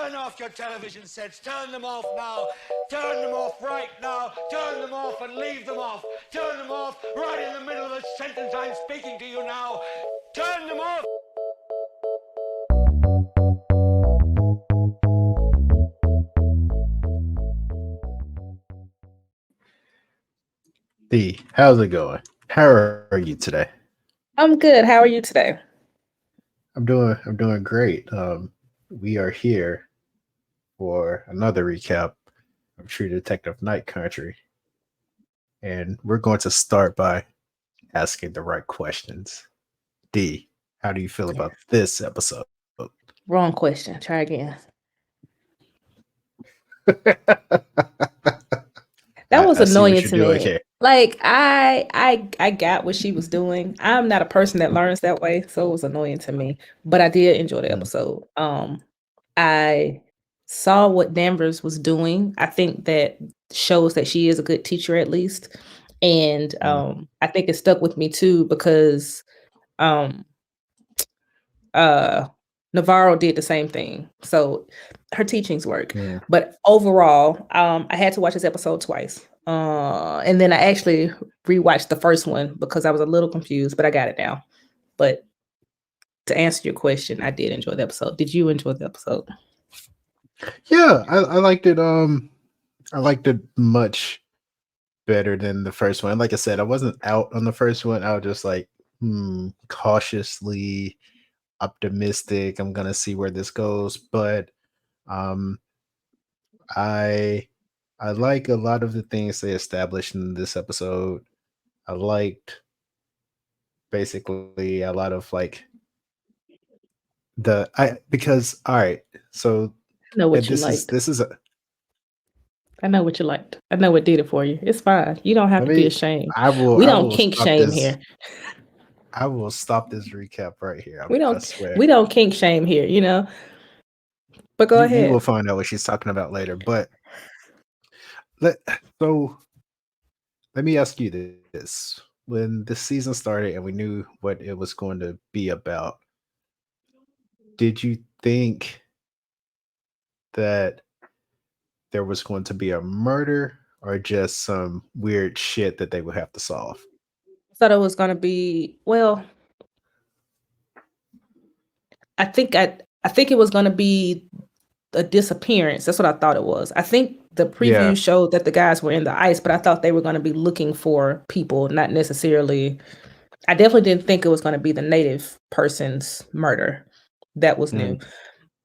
Turn off your television sets. Turn them off now. Turn them off right now. Turn them off and leave them off. Turn them off right in the middle of the sentence I'm speaking to you now. Turn them off. D, how's it going? How are you today? I'm good. How are you today? I'm doing great. We are here for another recap of True Detective Night Country, and we're going to start by asking the right questions. D, how do you feel Yeah. about this episode? Wrong question. Try again. That was I see what annoying you're to doing me. here. Like I got what she was doing. I'm not a person that learns that way, so it was annoying to me. But I did enjoy the Mm, episode. I saw what Danvers was doing. I think that shows that she is a good teacher at least. And mm, I think it stuck with me too because um uh Navarro did the same thing. So her teachings work. mm. But overall, I had to watch this episode twice. And then I actually rewatched the first one because I was a little confused, but I got it now. But to answer your question, I did enjoy the episode. Did you enjoy the episode? Yeah, I liked it. I liked it much better than the first one. Like I said, I wasn't out on the first one. I was just like, cautiously optimistic. I'm gonna see where this goes, but um, I I like a lot of the things they established in this episode. I liked basically a lot of like the I because all right, so I know and what you liked. this is a I know what you liked. I know what did it for you. It's fine. You don't have let to be me ashamed. We I don't will kink stop shame this here. I will stop this recap right here. We I don't swear. we don't kink shame here. But go You will ahead. find out what she's talking about later. But let so let me ask you this. When the season started and we knew what it was going to be about, did you think that there was going to be a murder or just some weird shit that they would have to solve? Thought it was gonna be well, I think it was gonna be a disappearance. That's what I thought it was. I think the Yeah. preview showed that the guys were in the ice, but I thought they were gonna be looking for people, not necessarily. I definitely didn't think it was gonna be the native person's murder. That was Mm, new.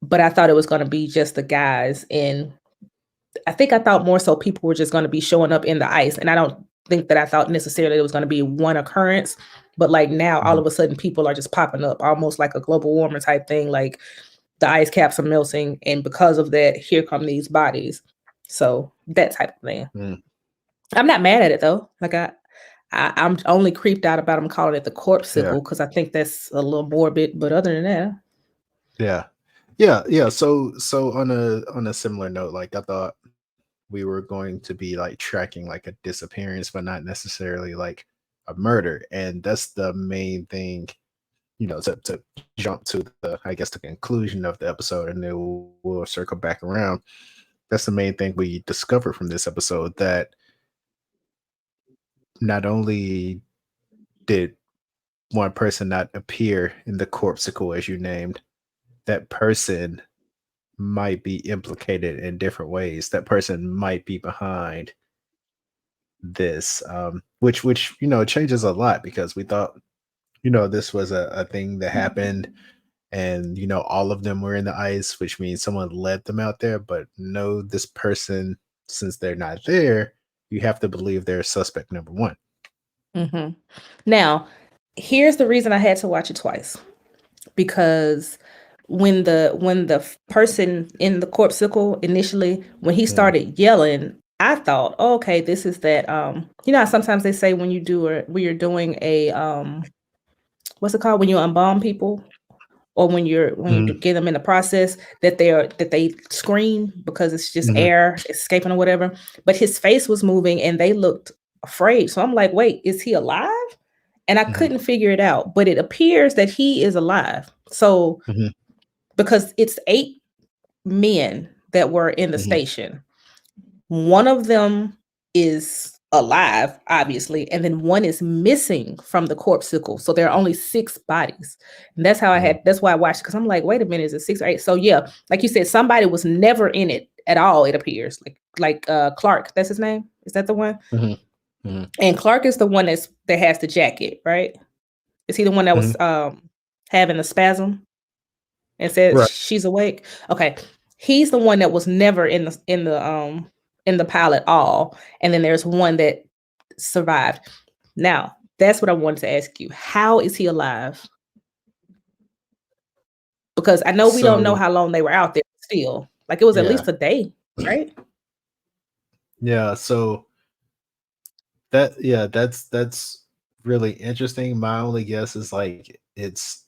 But I thought it was gonna be just the guys and I think I thought more so people were just gonna be showing up in the ice, and I don't think that I thought necessarily it was gonna be one occurrence, but, like, now all mm, of a sudden people are just popping up, almost like a global warming type thing, like, the ice caps are melting, and because of that, here come these bodies. So, that type of thing. mm. I'm not mad at it, though. Like, I'm only creeped out about them calling it the Yeah. corpsicle because I think that's a little morbid, but other than that Yeah. Yeah. So on a similar note, like I thought we were going to be like tracking like a disappearance, but not necessarily like a murder. And that's the main thing, to jump to the I guess the conclusion of the episode, and then we'll circle back around. That's the main thing we discovered from this episode, that not only did one person not appear in the corpsicle as you named, that person might be implicated in different ways. That person might be behind this, which changes a lot, because we thought this was a thing that happened, and all of them were in the ice, which means someone led them out there. But no, this person, since they're not there, you have to believe they're suspect number one. mhm. Now, here's the reason I had to watch it twice. Because person in the corpsicle initially when he Mm, started yelling, I thought, oh, okay, this is that how sometimes they say when you're doing a what's it called when you unbalm people or when you mm, get them in the process that they scream because it's just mhm, air escaping or whatever. But his face was moving and they looked afraid. So I'm like, wait, is he alive? And I mhm, couldn't figure it out, but it appears that he is alive. So mhm, because it's men that were in the Mhm. station. One of them is alive, obviously, and then one is missing from the corpsicle. So there are only 6 bodies. And that's how Mhm. that's why I watched, because I'm like, wait a minute, is it 6 or 8? So yeah, like you said, somebody was never in it at all, it appears. Like Clark, that's his name. Is that the one? Mhm. Mhm. And Clark is the one that has the jacket, right? Is he the one that was Mhm. having the spasm and said Right. she's awake? Okay. He's the one that was never in the pile at all. And then there's one that survived. Now, that's what I wanted to ask you. How is he alive? Because I know we don't know So how long they were out there still. Like it was at yeah, least a day, right? yeah. So that's really interesting. My only guess is like it's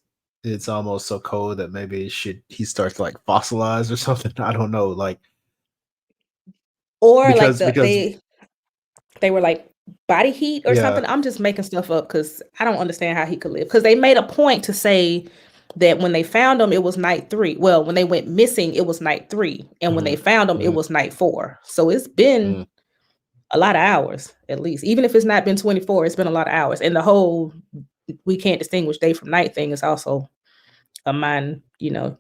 almost so cold that maybe he starts to like fossilize or something. I don't know. Like Or like because they were like body heat or yeah. something. I'm just making stuff up because I don't understand how he could live. Because they made a point to say that when they found him, it was night 3. Well, when they went missing, it was night 3, and when they Mhm. found him, it Mhm. was night 4. So it's been Mhm. a lot of hours, at least. Even if it's not been 24, it's been a lot of hours. And the whole we can't distinguish day from night thing is also a mind,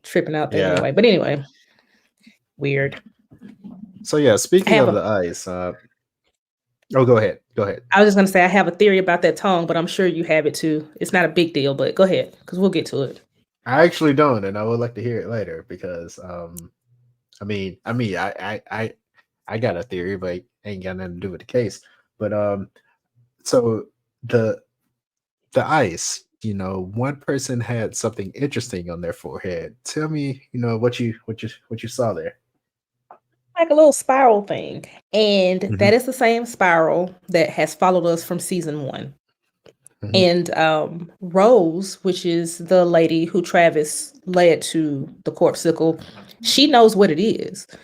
tripping out thing Yeah. anyway. But anyway, weird. So yeah, I speaking have of a the ice, oh, go ahead. Go ahead. I was just gonna say I have a theory about that tongue, but I'm sure you have it too. It's not a big deal, but go ahead, because we'll get to it. I actually don't, and I would like to hear it later because I got a theory, but it ain't got nothing to do with the case. But so the the ice, one person had something interesting on their forehead. Tell me, what you saw there. Like a little spiral thing. And Hmm. that is the same spiral that has followed us from season 1. Hmm. And Rose, which is the lady who Travis led to the corpsicle, she knows what it is. Hmm.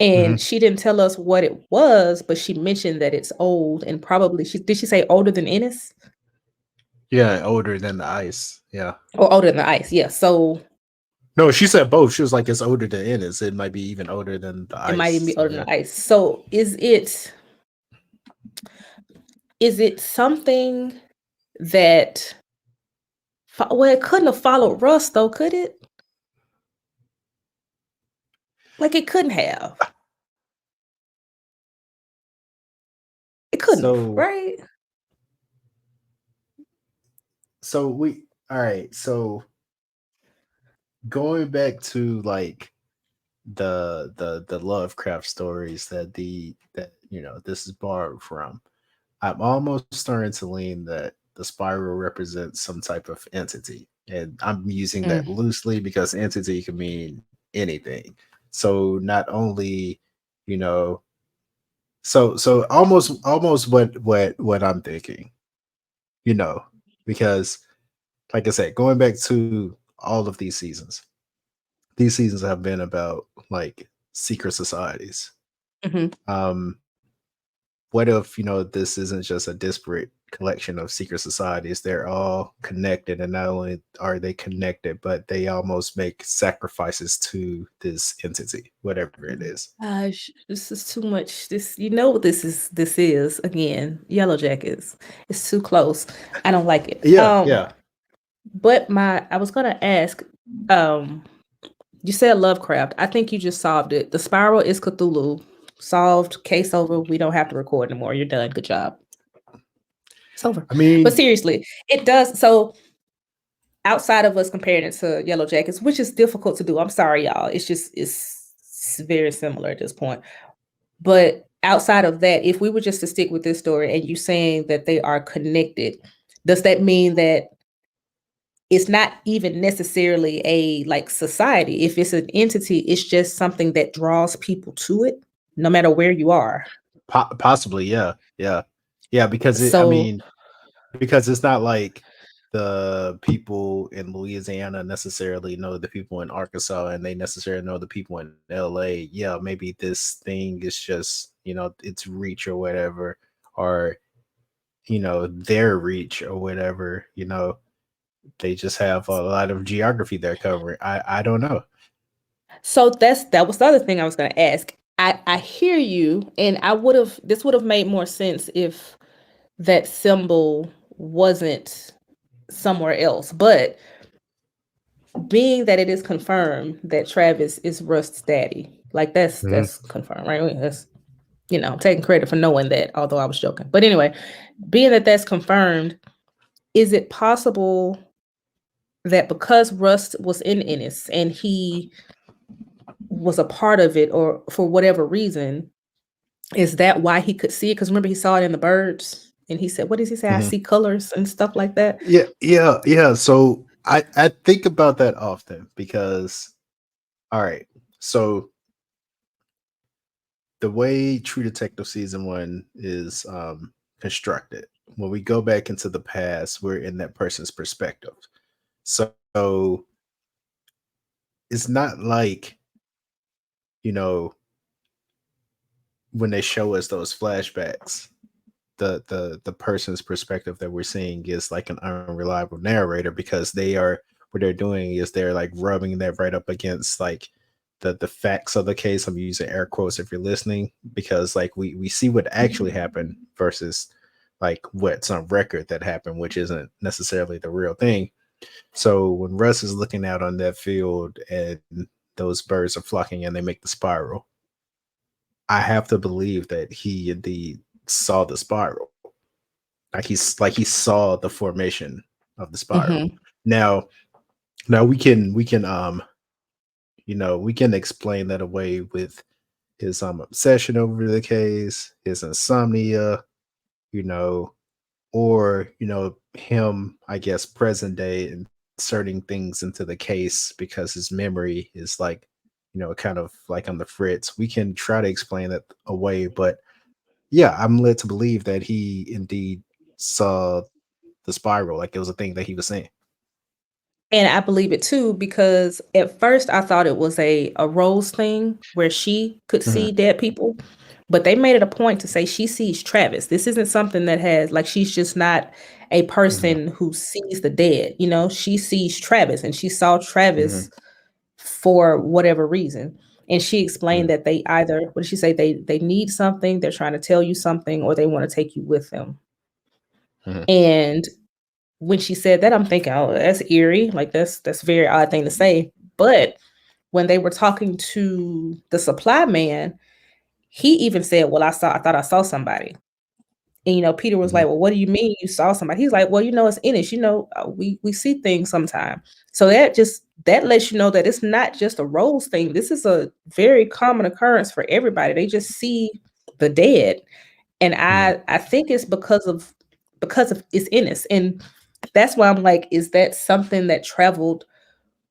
And she didn't tell us what it was, but she mentioned that it's old and probably did she say older than Ennis? Yeah, older than the ice. Yeah. Or older than the ice. Yeah. So No, she said both. She was like, it's older than Ennis. It might be even older than the it might ice. even be So older than yeah. the ice. So is it something that well, it couldn't have followed Russ though, could it? Like it couldn't have. It couldn't have, So right? so we all right. So going back to like the Lovecraft stories that this is borrowed from. I'm almost starting to lean that the spiral represents some type of entity. And I'm using that Mm. loosely because entity can mean anything. So not only, you know, so almost what I'm thinking, you know, because like I said, going back to all of these seasons have been about like secret societies. Mhm. Um, what if this isn't just a disparate collection of secret societies? They're all connected, and not only are they connected, but they almost make sacrifices to this entity, whatever it is. Gosh, this is too much. This, you know what this is again, Yellow Jackets. It's too close. I don't like it. Yeah, yeah. But I was gonna ask, um, you said Lovecraft. I think you just solved it. The spiral is Cthulhu. Solved, case over. We don't have to record anymore. You're done. Good job. It's over. I But mean, seriously, it does. So outside of us comparing it to Yellow Jackets, which is difficult to do. I'm sorry, y'all. It's very similar at this point. But outside of that, if we were just to stick with this story and you saying that they are connected, does that mean that it's not even necessarily a like society? If it's an entity, it's just something that draws people to it, no matter where you are. possibly, yeah, yeah, yeah. So, Because it's not like the people in Louisiana necessarily know the people in Arkansas, and they necessarily know the people in LA. Yeah, maybe this thing is just its reach or whatever, or their reach or whatever. They just have a lot of geography they're covering. I don't know. So that was the other thing I was going to ask. I hear you, and this would have made more sense if that symbol wasn't somewhere else. But being that it is confirmed that Travis is Rust's daddy, like that's confirmed, right? I mean, that's, I'm taking credit for knowing that, although I was joking. But anyway, being that that's confirmed, is it possible that because Rust was in Ennis and he was a part of it, or for whatever reason, is that why he could see it? Because remember, he saw it in the birds, and he said, "What does he say? I see colors and stuff like that." Yeah. So I think about that often because, all right, so the way True Detective season 1 is constructed, when we go back into the past, we're in that person's perspective. So it's not like, you know, when they show us those flashbacks, the person's perspective that we're seeing is like an unreliable narrator, because what they're doing is they're like rubbing that right up against like the facts of the case. I'm using air quotes if you're listening, because like we see what actually happened versus like what's on record that happened, which isn't necessarily the real thing. So when Russ is looking out on that field and those birds are flocking and they make the spiral, I have to believe that he indeed saw the spiral. Like he saw the formation of the spiral. Mm-hmm. Now we can explain that away with his obsession over the case, his insomnia, you know, or him, I guess, present day inserting things into the case because his memory is like, kind of like on the fritz. We can try to explain that away, but yeah, I'm led to believe that he indeed saw the spiral, like it was a thing that he was saying. And I believe it too, because at first I thought it was a Rose thing where she could Mhm, see dead people, but they made it a point to say she sees Travis. This isn't something that has, like, she's just not a mhm, person who sees the dead. She sees Travis, and she saw mhm, Travis for whatever reason. And she mhm, explained that they either, what did she say? They need something, they're trying to tell you something, or they want to take you with them. mhm. And when she said that, I'm thinking, oh, that's eerie. Like that's a very odd thing to say. But when they were talking to the supply man, he even said, "Well, I thought I saw somebody." And Peter was Mhm. like, "Well, what do you mean you saw somebody?" He's like, "Well, it's Ennis. We see things sometime." So that lets you know that it's not just a Rose thing. This is a very common occurrence for everybody. They just see the dead, and Mhm. I think it's because of it's Ennis, and that's why I'm like, is that something that traveled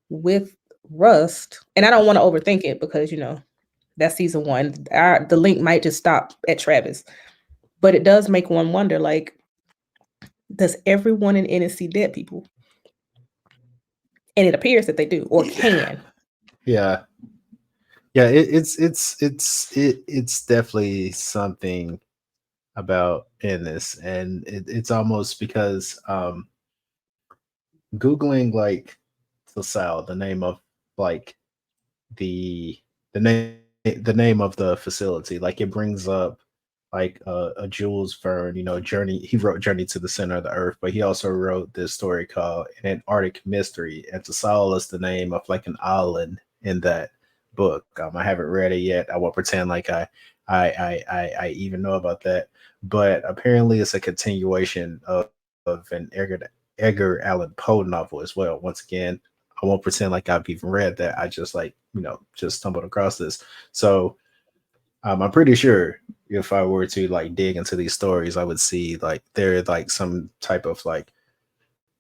with Rust? And I don't want to overthink it because that's season one. The link might just stop at Travis, but it does make one wonder, like, does everyone in Ennis see dead people? And it appears that they do or can. Yeah, yeah. It's definitely something about in this, and it's almost because googling like LaSalle, the name of like the the name of the facility, like it brings up like a Jules Verne, Journey. He wrote Journey to the Center of the Earth, but he also wrote this story called An Antarctic Mystery, and Tasal is the name of like an island in that book. I haven't read it yet. I won't pretend like I even know about that, but apparently it's a continuation of an Edgar Allan Poe novel as well. Once again, I won't pretend like I've even read that. I just like, just stumbled across this. So I'm pretty sure if I were to like dig into these stories, I would see like there like some type of like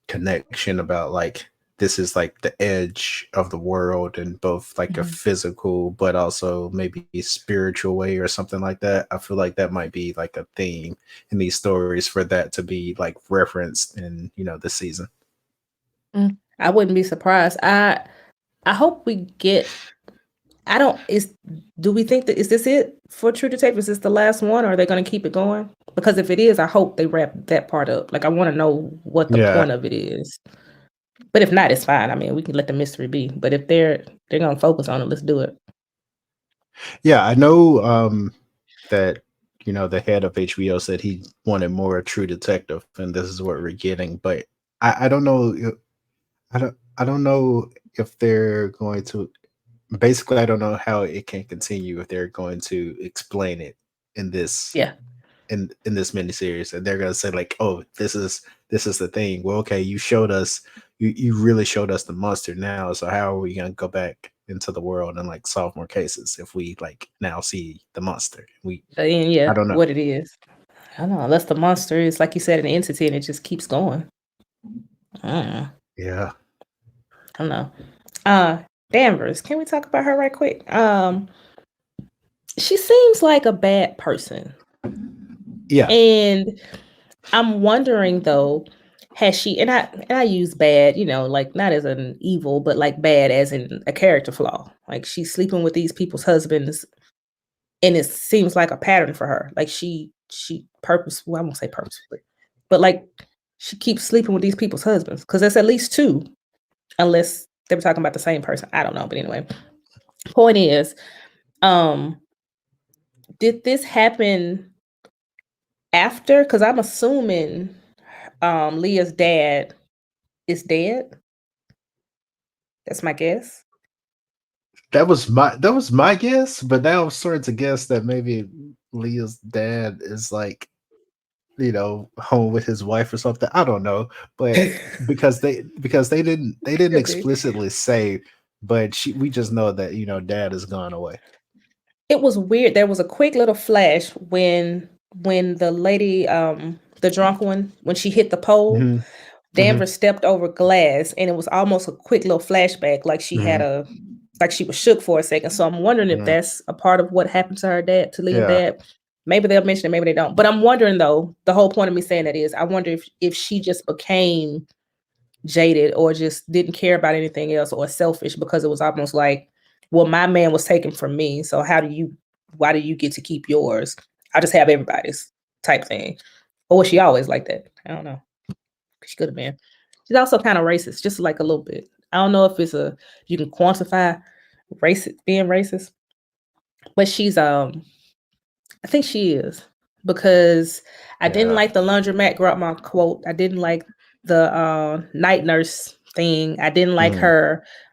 connection about like this is like the edge of the world in both like a Mhm. physical but also maybe spiritual way or something like that. I feel like that might be like a theme in these stories for that to be like referenced in, this season. I wouldn't be surprised. I hope we get. I don't. Is Do we think that is this it for True Detective? Is this the last one, or are they going to keep it going? Because if it is, I hope they wrap that part up. Like, I want to know what the Yeah. point of it is. But if not, it's fine. I mean, we can let the mystery be. But if they're gonna focus on it, let's do it. Yeah, I know that the head of HBO said he wanted more True Detective, and this is what we're getting. But I don't know. I don't know if they're going to. Basically, I don't know how it can continue if they're going to explain it in this Yeah. in this miniseries, and they're gonna say like, "Oh, this is the thing." Well, okay, you showed us, you really showed us the monster now. So how are we gonna go back into the world and like solve more cases if we like now see the monster? And I yeah, don't know. what it is. I don't know. Unless the monster is like you said, an entity and it just keeps going. I don't know. Yeah, I don't know. Uh Danvers, can we talk about her right quick? She seems like a bad person. yeah, And I'm wondering though, has she and I use bad, like not as an evil, but like bad as in a character flaw. Like she's sleeping with these people's husbands and it seems like a pattern for her. Like she well, I won't say purposefully, but like she keeps sleeping with these people's husbands because there's at least two, unless they were talking about the same person. I don't know, but anyway, point is, um, did this happen after? Because I'm assuming, Leah's dad is dead. That's my guess. that was my guess, but now I'm starting to guess that maybe Leah's dad is like home with his wife or something. I don't know, but because they didn't Could be. explicitly say, but we just know that dad has gone away. It was weird. There was a quick little flash when the lady, the drunk one, when she hit the pole, Hmm. Hmm. Danvers stepped over glass, and it was almost a quick little flashback, like Hmm. like she was shook for a second. So I'm wondering if Hmm. that's a part of what happened to her dad, to Leah's Yeah, dad. Maybe they'll mention it, maybe they don't. But I'm wondering though, the whole point of me saying that is, I wonder if she just became jaded or just didn't care about anything else or selfish because it was almost like, well, my man was taken from me. So why do you get to keep yours? I'll just have everybody's type thing. Or was she always like that? I don't know. She could have been. She's also kind of racist, just like a little bit. I don't know if you can quantify being racist, but I think she is because I didn't yeah. like the laundromat grandma quote. I didn't like the night nurse thing. I didn't like Mhm.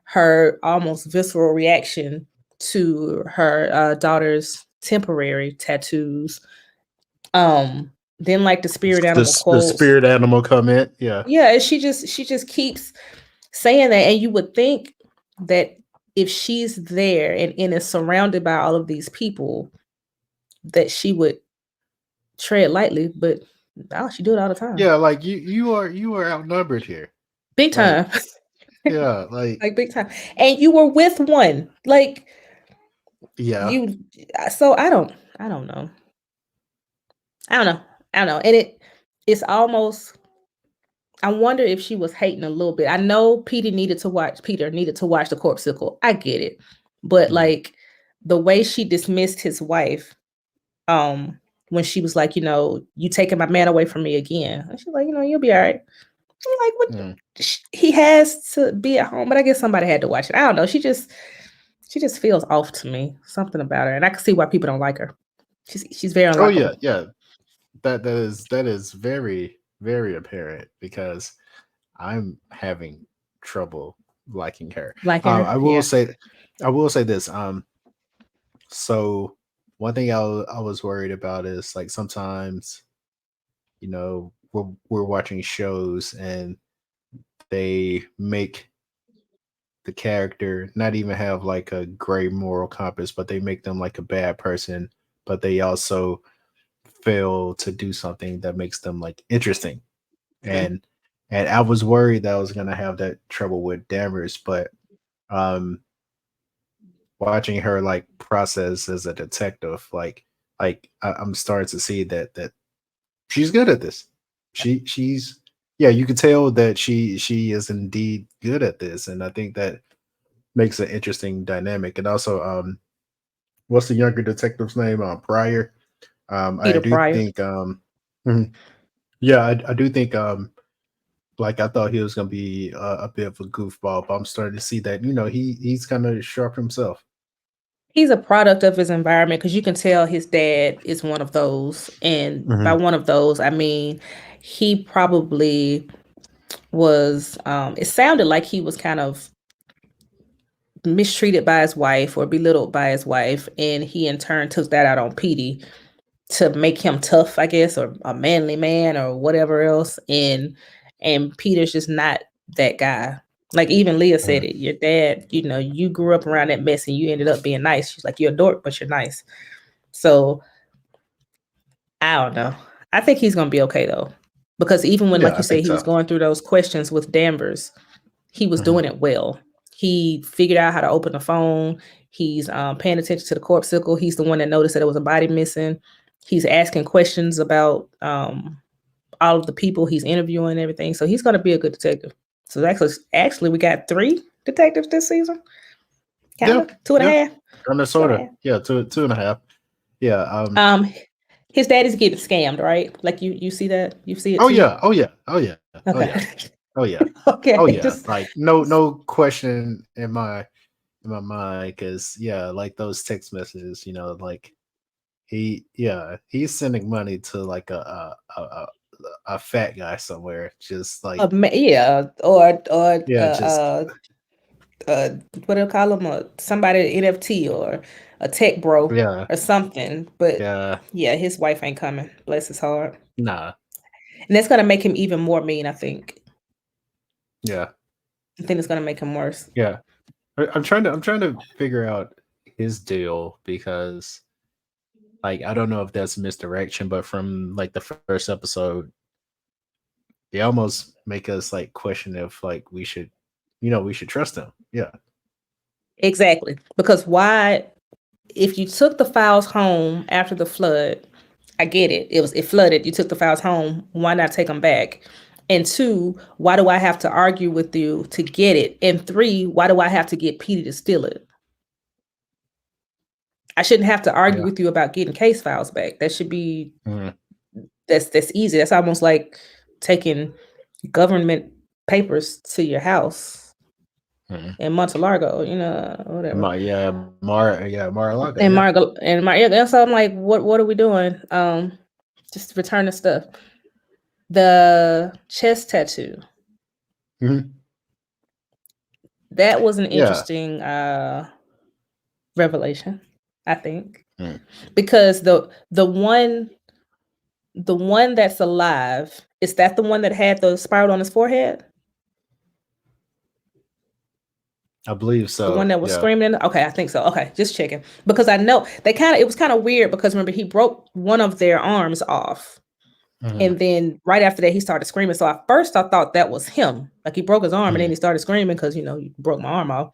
her almost visceral reaction to her daughter's temporary tattoos. Um, didn't like the spirit animal The quotes. spirit animal comment. Yeah, Yeah, and she just keeps saying that, and you would think that if she's there and is surrounded by all of these people, that she would tread lightly, but no, she do it all the time. yeah. Like you are outnumbered here. Big Like time. yeah, like Like big time. And you were with one. Like yeah, you so I don't know. I don't know. I don't know. And it's almost I wonder if she was hating a little bit. I know Peter needed to watch the corpsicle. I get it. But mhm, like the way she dismissed his wife, um, when she was like, you taking my man away from me again. And she's like, you'll be all right. I'm like, what? mhm. He has to be at home, but I guess somebody had to watch it. I don't know. She just feels off to me. Something about her, and I can see why people don't like her. She's very Oh yeah, unlikable. yeah. That is very very apparent because I'm having trouble liking her. Liking her, I will yeah. say, this. So one thing I was worried about is like sometimes we're watching shows and they make the character not even have like a gray moral compass, but they make them like a bad person, but they also fail to do something that makes them like interesting. Mhm. And I was worried that I was gonna have that trouble with Danvers, but um watching her like process as a detective, I'm starting to see that she's good at this. She's yeah, you can tell that she is indeed good at this, and I think that makes an interesting dynamic. And also, what's the younger detective's name? Pryor. I Peter do Pryor. think, mhm. Yeah, I do think, Like I thought he was gonna be a bit of a goofball, but I'm starting to see that he's kind of sharp himself. He's a product of his environment because you can tell his dad is one of those. And by Hmm. one of those, I mean he probably was it sounded like he was kind of mistreated by his wife or belittled by his wife, and he in turn took that out on Petey to make him tough, I guess, or a manly man or whatever else. And Peter's just not that guy. Like even Leah said it, your dad, you grew up around that mess and you ended up being nice. She's like, you're a dork, but you're nice. So I don't know. I think he's gonna be okay though. Because even when, Yeah, like I you said, think he was so. going through those questions with Danvers, he was Hmm. doing it well. He figured out how to open the phone. He's paying attention to the corpsicle. He's the one that noticed that there was a body missing. He's asking questions about all of the people he's interviewing and everything. So he's going to be a good detective. So actually, we got 3 detectives this season. Kind Yeah, of 2.5. yeah, kind of, Two and sort a of. half. Yeah, two and a half. Yeah. His daddy's getting scammed, right? Like you see that? You see it Oh too? yeah. Oh yeah. Oh yeah. Oh Okay. yeah. Oh yeah. Oh Okay. yeah. Like no question in my mind, because yeah, like those text messages, like he's sending money to like a fat guy somewhere, just like Yeah, or yeah, just uh, what do you call them? Somebody NFT or a tech bro yeah, or something. But yeah, yeah, his wife ain't coming. Bless his heart. nah, And that's gonna make him even more mean, I think. yeah, I think it's gonna make him worse. yeah. I'm trying to figure out his deal, because like I don't know if that's misdirection, but from like the first episode, they almost make us like question if like we should trust him. Yeah. Exactly. Because why if you took the files home after the flood, I get it. It flooded. You took the files home. Why not take them back? And 2, why do I have to argue with you to get it? And 3, why do I have to get Petey to steal it? I shouldn't have to argue Yeah. with you about getting case files back. That should be Mhm. that's easy. That's almost like taking government papers to your house Mhm. in Monte Largo, whatever. Mar-a-Lago, And yeah. Margo and Mar yeah, so I'm like, what are we doing? Just return the stuff. The chest tattoo. Mhm. That was an Yeah. interesting revelation, I think. Mm. Because the one that's alive, is that the one that had the spiral on his forehead? I believe The one so. that was Yeah. screaming? Okay, I think so. Okay, just checking. Because I know it was kind of weird because remember he broke one of their arms off. Mhm. And then right after that, he started screaming. So at first I thought that was him. Like he broke his arm and then Mhm. he started screaming because, you broke my arm off.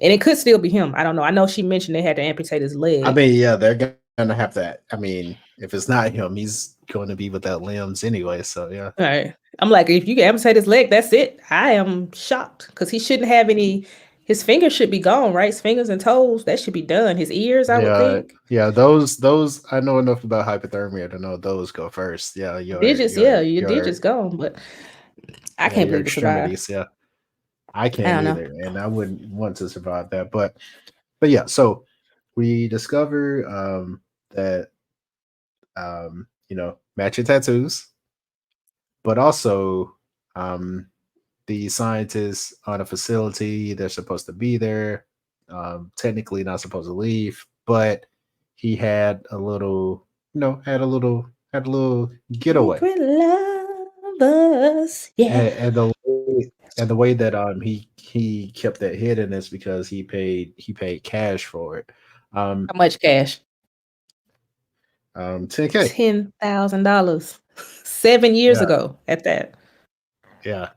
And it could still be him. I don't know. I know she mentioned they had to amputate his I leg. mean, yeah, they're gonna have that. I mean, if it's not him, he's going to be without limbs anyway. So yeah. All right. I'm like, if you can amputate his leg, that's it. I am shocked because he shouldn't have any. His fingers should be gone, right? His fingers and toes, that should be done. His ears, I would Yeah, think. yeah. Those I know enough about hypothermia to know those go first. Yeah, Digits, yeah, your digits gone, but I can't your believe to survive. extremities. Yeah, I I can't don't know. either, and I wouldn't want to survive that. But yeah. So we discover that matching tattoos, but also the scientists on a facility, they're supposed to be there, technically not supposed to leave, but he had a little, had a little getaway. Secret lovers, yeah. And the way that he kept that hidden is because he paid cash for it. Um How much cash? 10K. $10,000. 7 years Yeah, ago at that. yeah,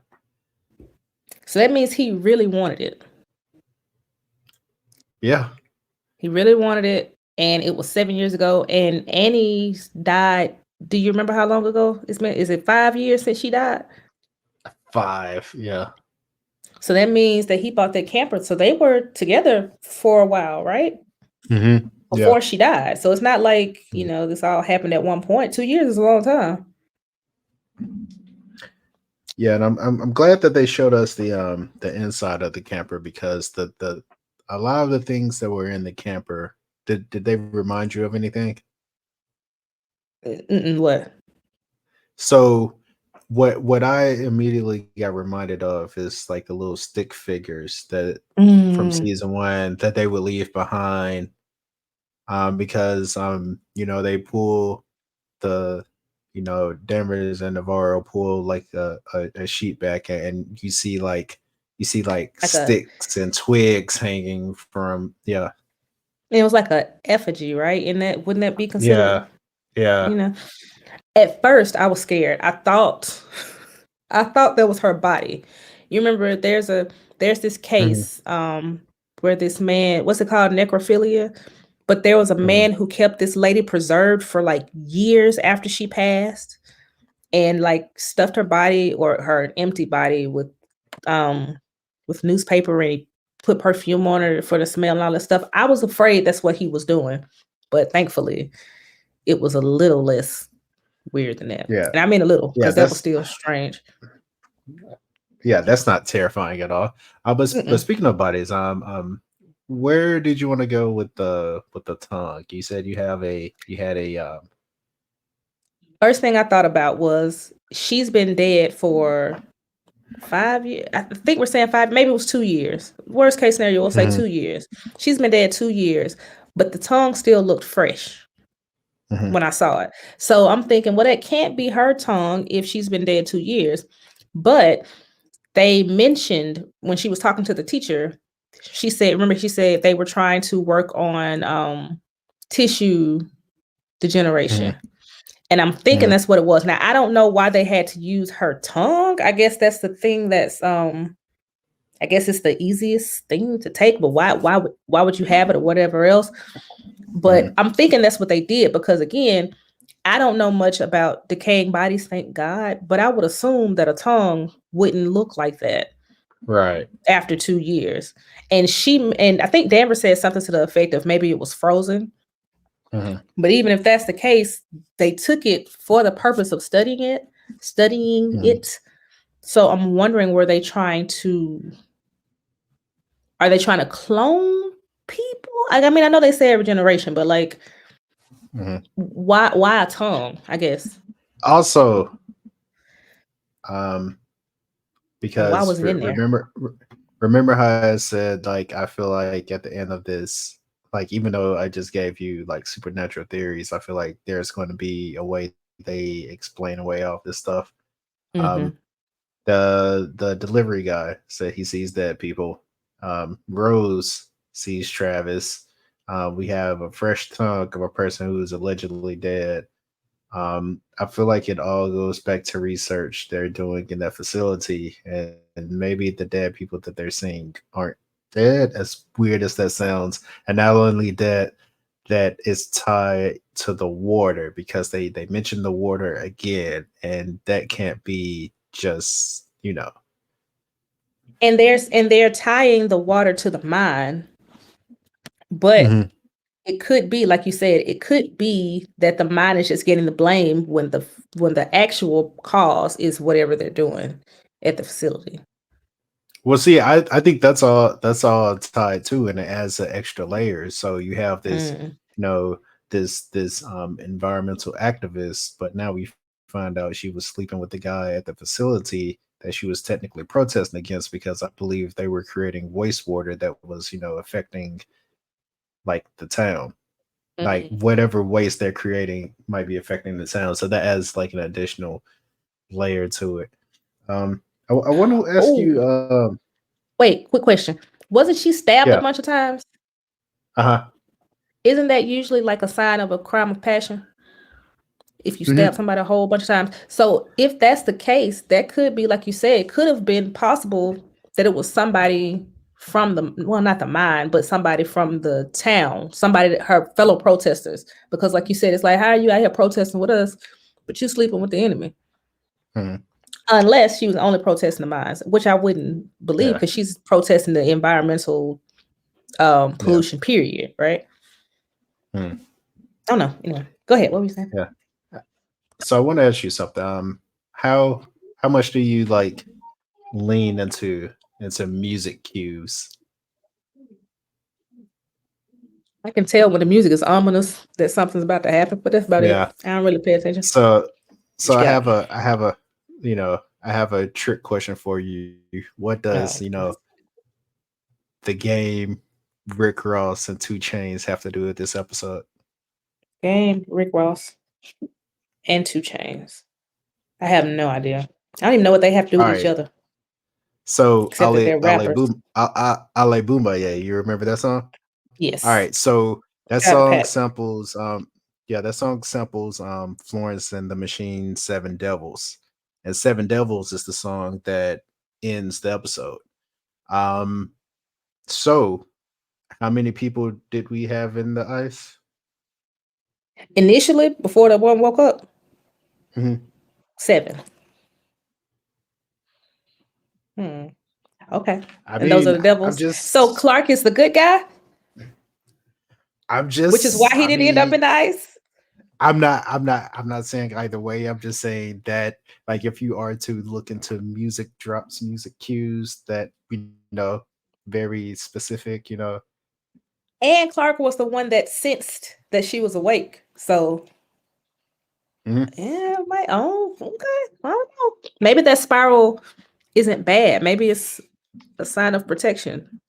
So that means he really wanted it. yeah. He really wanted it, and it was 7 years ago. And Annie died. Do you remember how long ago? Is it 5 years since she died? 5, yeah. So that means that he bought that camper. So they were together for a while, right? Mm-hmm. Yeah. Before she died. So it's not like, Mm. this all happened at one point. 2 years is a long time. Yeah, and I'm glad that they showed us the inside of the camper because the a lot of the things that were in the camper did they remind you of anything? What? So what I immediately got reminded of is like the little stick figures that from Mm, season one that they would leave behind because they pull the Denver's and Navarro pull like a sheet back and you see like like a, sticks and twigs hanging from it was like a effigy, right? And that wouldn't that be considered? yeah yeah You know, at first I was scared. I thought that was her body. You remember there's this hmm case where this man, what's it called, necrophilia? But there was a hmm man who kept this lady preserved for like years after she passed and like stuffed her body or her empty body um with newspaper and he put perfume on her for the smell and all that stuff. I was afraid that's what he was doing, but thankfully it was a little less weird than that. yeah And I mean a little yeah because that was that's still strange. yeah that's not terrifying at all. But Mm-mm. speaking of bodies, where did you want to go with the tongue? You said you had a. First thing I thought about was she's been dead for 5 years. I think we're saying five, maybe it was 2 years. Worst case scenario, we'll say Mhm, 2 years. She's been dead 2 years, but the tongue still looked fresh mhm, when I saw it. So I'm thinking, well, that can't be her tongue if she's been dead 2 years. But they mentioned when she was talking to the teacher, she said they were trying to work on tissue degeneration. mhm, And I'm thinking mhm. that's what it was. Now I don't know why they had to use her tongue. I guess that's the thing that's I guess it's the easiest thing to take, but why would you have it or whatever else? But Mhm. I'm thinking that's what they did because again, I don't know much about decaying bodies, thank God, but I would assume that a tongue wouldn't look like that Right. after 2 years. And I think Danvers said something to the effect of maybe it was frozen. Mhm, But even if that's the case, they took it for the purpose of studying mhm. it. So I'm wondering, are they trying to clone people? I mean, I know they say every generation, but like, Mhm. why a tongue? I guess, Also, um, and why because was it in there? remember how I said like I feel like at the end of this, like even though I just gave you like supernatural theories, I feel like there's going to be a way they explain away all this stuff. Hmm. Um, the delivery guy said he sees dead people. Rose sees Travis. We have a fresh tongue of a person who is allegedly dead. I feel like it all goes back to research they're doing in that facility, and maybe the dead people that they're seeing aren't dead, as weird as that sounds. And not only that, that is tied to the water because they mentioned the water again, and that can't be just And they're tying the water to the mine, but Mhm. it could be, like you said, it could be that the mine is just getting the blame when the actual cause is whatever they're doing at the facility. Well, see, I think that's all tied too, and it adds an extra layers. So you have this, Mm. you know, this environmental activist, but now we find out she was sleeping with the guy at the facility that she was technically protesting against because I believe they were creating wastewater that was, affecting like the town. Like Mhm. whatever waste they're creating might be affecting the town. So that adds like an additional layer to it. I want to ask Oh, you, wait, quick question. Wasn't she stabbed a yeah, bunch of times? uh-huh. Isn't that usually like a sign of a crime of passion? If you stab Mhm. somebody a whole bunch of times. So if that's the case, that could be, like you said, it could have been possible that it was somebody from well, not the mine, but somebody from the town, somebody that her fellow protesters. Because like you said, it's like, how are you out here protesting with us, but you sleeping with the enemy? Mhm. Unless she was only protesting the mines, which I wouldn't believe Yeah, because she's protesting the environmental yeah, pollution, period, right? mm, Oh no, anyway. Go ahead. What were you saying? yeah. So I want to ask you something. How how much do you like lean into music cues? I can tell when the music is ominous that something's about to happen, but that's about it. Yeah. I don't really pay attention. So What so you got? I have a trick question for you. What does, Oh, the game Rick Ross and Two Chains have to do with this episode? Game, Rick Ross, and Two Chains. I have no idea. I don't even know what they have to do All with each right. other, So except that they're rappers. Ale Boomba, yeah, you remember that song? All Yes. right, so that Got it, song Pat. samples yeah, that song samples Florence and the Machine Seven Devils. And Seven Devils is the song that ends the episode. Um so how many people did we have in the ice? Initially, before the one woke up, Mhm. 7. Hmm. Okay. I And those are mean, the devils. So Clark is the good guy, which is why he I didn't end up mean, in the ice. I'm not saying either way. I'm just saying that like if you are to look into music drops, music cues that very specific, And Clark was the one that sensed that she was awake. So Mhm. yeah, okay. I don't know. Maybe that spiral isn't bad. Maybe it's a sign of protection.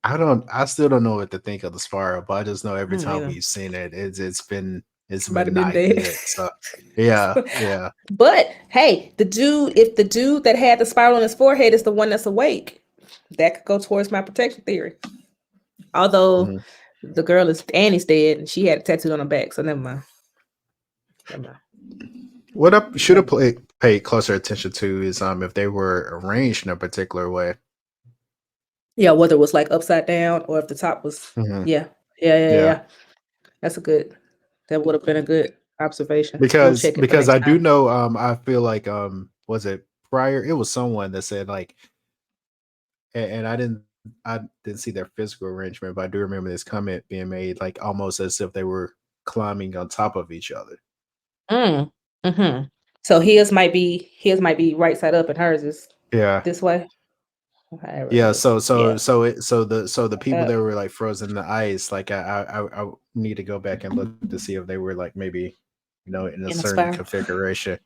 I still don't know what to think of the spiral, but I just know I every don't time either. we've seen it, it's Somebody been been not dead. good. So yeah, yeah. But hey, if the dude that had the spiral on his forehead is the one that's awake, that could go towards my protection theory. Although Mhm. the girl is Annie's dead and she had it tattooed on her back, so never mind. Never mind. What I should Never have paid closer attention to is if they were arranged in a particular way. Yeah, whether it was like upside down or if the top was, Mhm. yeah. Yeah. That's that would have been a good observation. We'll check it for Because next I do time. know I feel like was it prior, it was someone that said like and I didn't see their physical arrangement, but I do remember this comment being made like almost as if they were climbing on top of each other. Mm. Hmm. So his might be right side up and hers is Yeah. this way. However it Yeah, is. Yeah. so the people Uh, that were like frozen in the ice, like I need to go back and look to see if they were like maybe, in a in a certain spiral. configuration.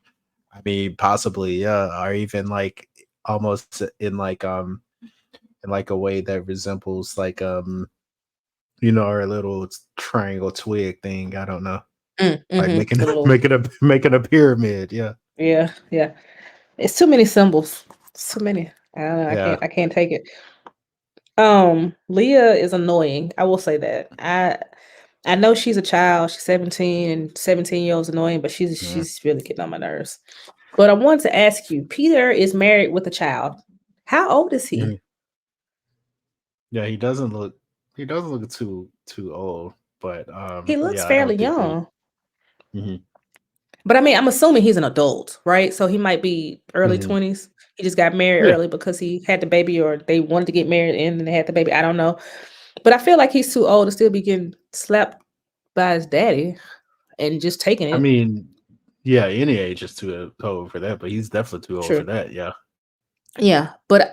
I mean, possibly, yeah, or even like almost in like a way that resembles like our little triangle twig thing. I don't know, like Mm-hmm. making The little making a pyramid. Yeah, yeah. It's too many symbols. It's too many. I don't know. yeah. I can't take it. Leah is annoying. I will say that. I know she's a child. She's 17 and 17-year-olds annoying, but Mhm. she's really getting on my nerves. But I wanted to ask you, Peter is married with a child. How old is he? Mhm. Yeah, he doesn't look too old, but He looks yeah, I fairly don't think he. young. Mhm, But I mean, I'm assuming he's an adult, right? So he might be early mhm. 20s. He just got married Yeah, early because he had the baby or they wanted to get married and then they had the baby. I don't know. But I feel like he's too old to still be getting slapped by his daddy and just taking I it. mean, yeah, any age is too old for that, but he's definitely too old for True. that. Yeah. Yeah. But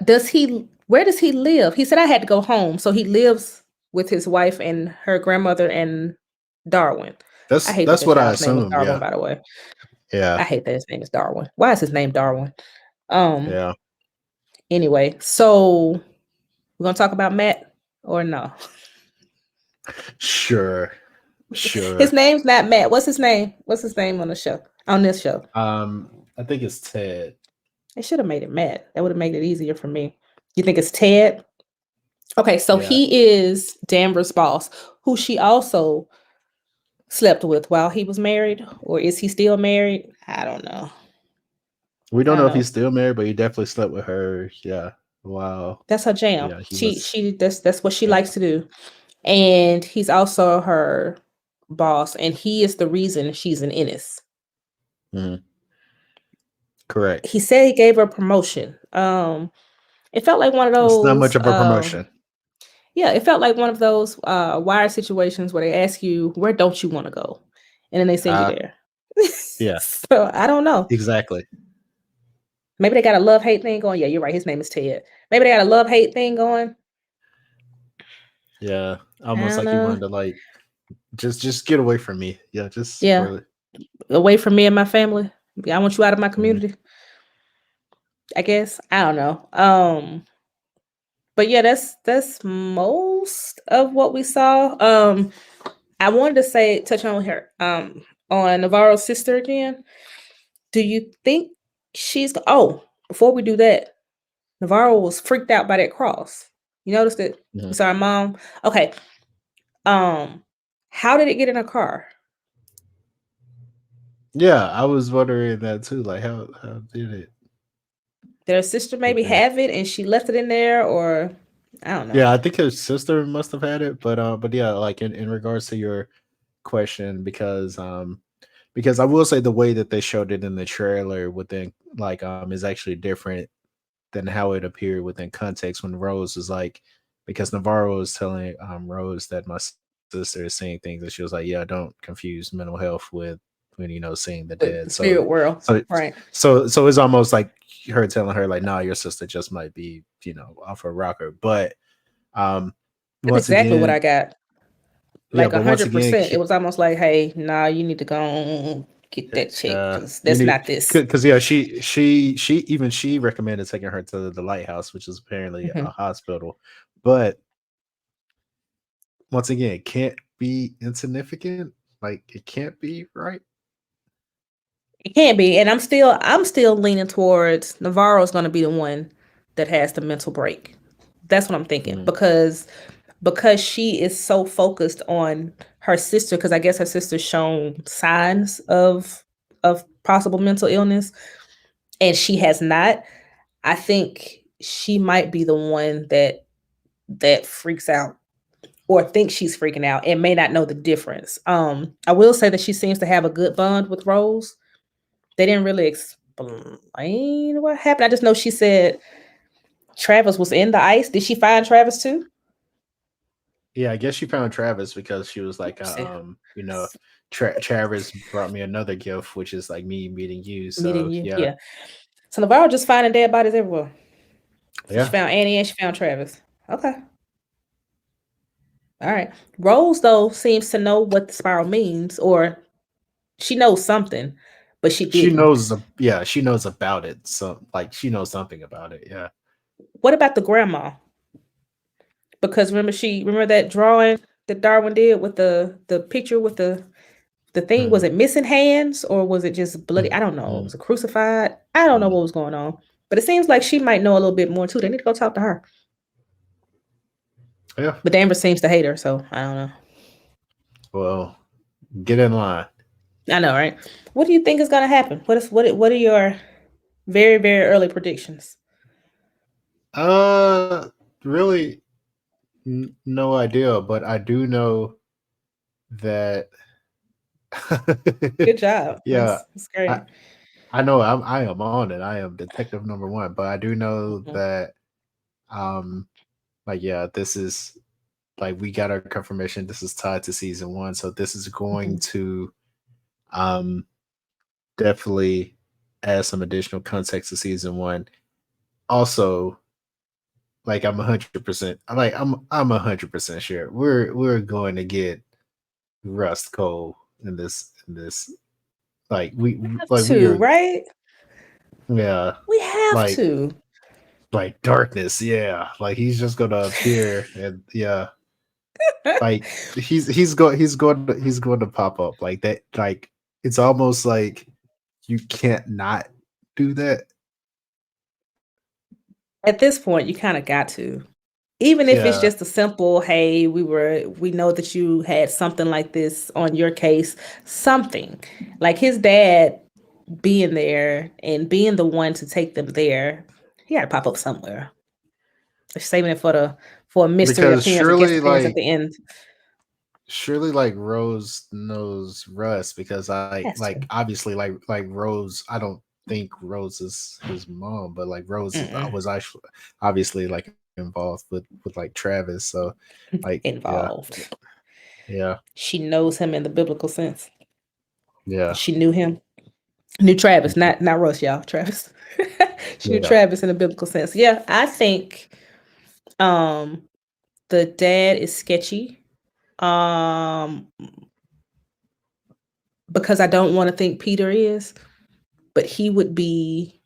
where does he live? He said I had to go home. So he lives with his wife and her grandmother and Darwin. I hate that That's that what I child's name is assumed. Darwin, Yeah, by the way. I yeah, hate that his name is Darwin. Why is his name Darwin? Um, yeah. anyway, so we're gonna talk about Matt or no? Sure, His sure. name's not Matt. What's his name? What's his name on the show? On this show. I think it's Ted. They should have made it Matt. That would have made it easier for me. You think it's Ted? Okay, so Yeah, he is Danvers' boss, who she also slept with while he was married, or is he still married? I don't know. we I don't don't know if know. he's still married, but he definitely slept with her. Yeah. Wow. That's her jam. Yeah, he was. She that's what she Yeah. likes to do. And he's also her boss, and he is the reason she's in Ennis. Mhm. Correct. He said he gave her a promotion. It felt like one of It's not much those of a promotion. yeah, it felt like one of those wire situations where they ask you where don't you want to go, and then they send you Uh, there. Yeah, So I don't know. exactly. Maybe they got a love-hate thing going. Yeah, you're right. His name is Ted. Maybe they got a love-hate thing going. Yeah, I almost don't like he know. wanted to like just get away from me. Yeah, just Yeah, for away from me and my family. I want you out of my mhm. community. I guess I don't know. But yeah, that's most of what we saw. I wanted to say touch on her on Navarro's sister again. Do you think oh, before we do that, Navarro was freaked out by that cross. You noticed it? Mhm. Sorry, mom. Okay. Um, how did it get in a car? Yeah, I was wondering that too. Like, how did it Did her sister get maybe there? have it and she left it in there, or I don't know. Yeah, I think his sister must have had it, but yeah, like in regards to your question, because I will say the way that they showed it in the trailer within is actually different than how it appeared within context when Rose was like, because Navarro was telling Rose that my sister is seeing things, and she was like, "Yeah, don't confuse mental health with when seeing the With the dead." spirit world, So right? so it's almost like her telling her like, "Nah, your sister just might be off her rocker." But um, That's once exactly what I again, got. yeah, Like but once again, 100%. It was almost like, hey, nah, you need to go and get that check because you that's need not this. because yeah, she recommended taking her to the lighthouse, which is apparently Mhm. a hospital. But once again, it can't be insignificant. Like it can't be right. It can't be. And I'm still leaning towards Navarro's gonna be the one that has the mental break. That's what I'm thinking. Mm, Because she is so focused on her sister, because I guess her sister's shown signs of possible mental illness and she has not. I think she might be the one that freaks out or thinks she's freaking out and may not know the difference. I will say that she seems to have a good bond with Rose. They didn't really explain what happened. I just know she said Travis was in the ice. Did she find Travis too? yeah, I guess she found Travis because she was like, See, Travis brought me another gift, which is like me meeting you. meeting So you. yeah, Yeah. So Navarro just finding dead bodies everywhere. So she yeah, found Annie and she found Travis. Okay. All right. Rose, though, seems to know what the spiral means, or she knows something, but she she didn't. knows. Yeah, she knows about it. So like, she knows something about it. Yeah. What about the grandma? Because remember that drawing that Darwin did with the picture with the thing, was Mhm, it missing hands or was it just bloody? I mhm, don't know. mhm, Was it crucified? I don't know mhm. what was going on. But it seems like she might know a little bit more too. They need to go talk to her. Yeah. But Danvers seems to hate her, so I don't know. Well, get in line. I know, right? What do you think is gonna happen? What are your very, very early predictions? Really, no idea, but I do know that. Good job. Yeah, That's I great. I know I am on it. I am detective number one, but I do know Mhm, that um like yeah, this is like we got our confirmation. This is tied to season one, so this is going mhm. to um definitely add some additional context to season one. Also, like I'm 100%. I'm 100% sure we're going to get Rust Cole in this. Like Have we to, are, right? yeah, We have like to. darkness, yeah. Like he's just gonna appear, and yeah, like he's going to pop up like that. Like it's almost like you can't not do that. At this point, you kind of got to. Even if it's Yeah, just a simple, hey, we know that you had something like this on your case, something. Like his dad being there and being the one to take them there, he got to pop up somewhere. They're saving it for a mystery because appearance, a guest appearance at the end. surely like Rose knows Russ because I Has like to. obviously like Rose. I don't think Rose is his mom, but like Rose Mm-mm. was actually obviously like involved with like Travis. So like yeah, Involved. yeah, She knows him in the biblical sense. Yeah. She knew him. Knew Travis, not Russ, y'all. Travis. She knew Yeah. Travis in a biblical sense. Yeah, I think the dad is sketchy. Because I don't want to think Peter is, but he would be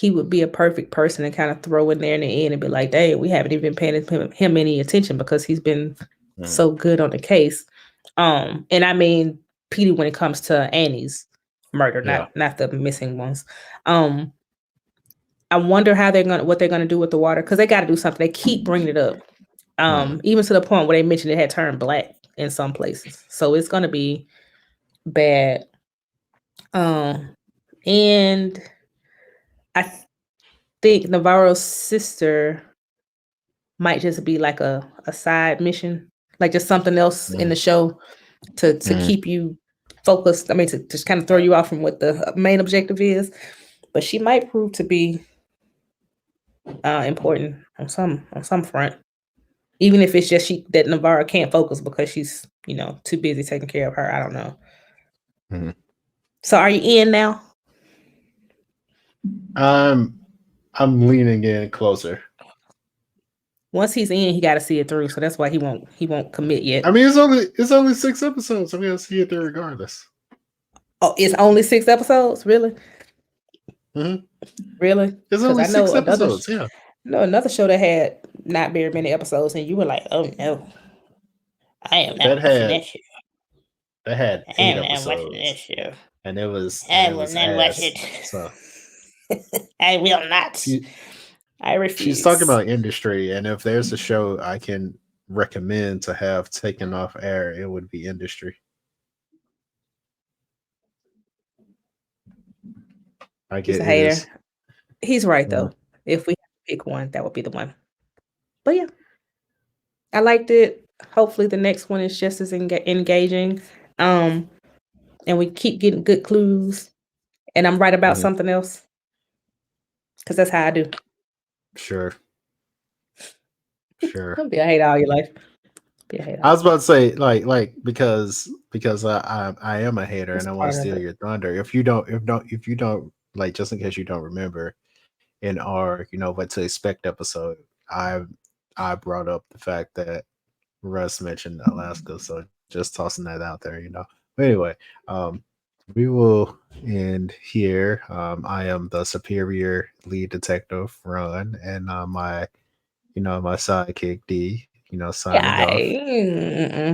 a perfect person to kind of throw in there in the end and be like, dang, we haven't even been paying him any attention because he's been so good on the case. And I mean Peter when it comes to Annie's murder, not the missing ones. I wonder what they're gonna do with the water, because they got to do something. They keep bringing it up, even to the point where they mentioned it had turned black in some places. So it's gonna be bad. And I think Navarro's sister might just be like a side mission, like just something else in the show to keep you focused. I mean, to just kind of throw you off from what the main objective is. But she might prove to be important on some front, even if it's just that Navarro can't focus because she's too busy taking care of her. I don't know. So are you in now? I'm leaning in closer. Once he's in, he got to see it through. So that's why he won't commit yet. I mean, it's only 6 episodes. I'm gonna see it through regardless. Oh, it's only 6 episodes, really? Really? It's only 6 episodes. Yeah. No, another show that had not very many episodes, and you were like, "Oh no, I am not watching that show." That had 8 episodes. Watching that show. And it was. I will not watch it. So I will not. I refuse. She's talking about industry, and if there's a show I can recommend to have taken off air, it would be Industry. He's a hater. He's right though. If we have to pick one, that would be the one. But yeah, I liked it. Hopefully, the next one is just as engaging. And we keep getting good clues. And I'm right about something else, because that's how I do. Sure. Don't be a hater all your life. Be a hater. I was about to say, like because I am a hater, and I want to steal your thunder. If you don't like, just in case you don't remember, in our what to expect episode, I brought up the fact that Russ mentioned Alaska, so just tossing that out there, But anyway, we will end here. I am the superior lead detective, Ron, and my sidekick D, signing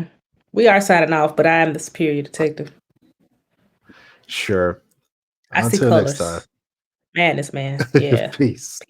off. We are signing off, but I am the superior detective. Sure. I see colors. Next time. Madness, man. Yeah. Peace.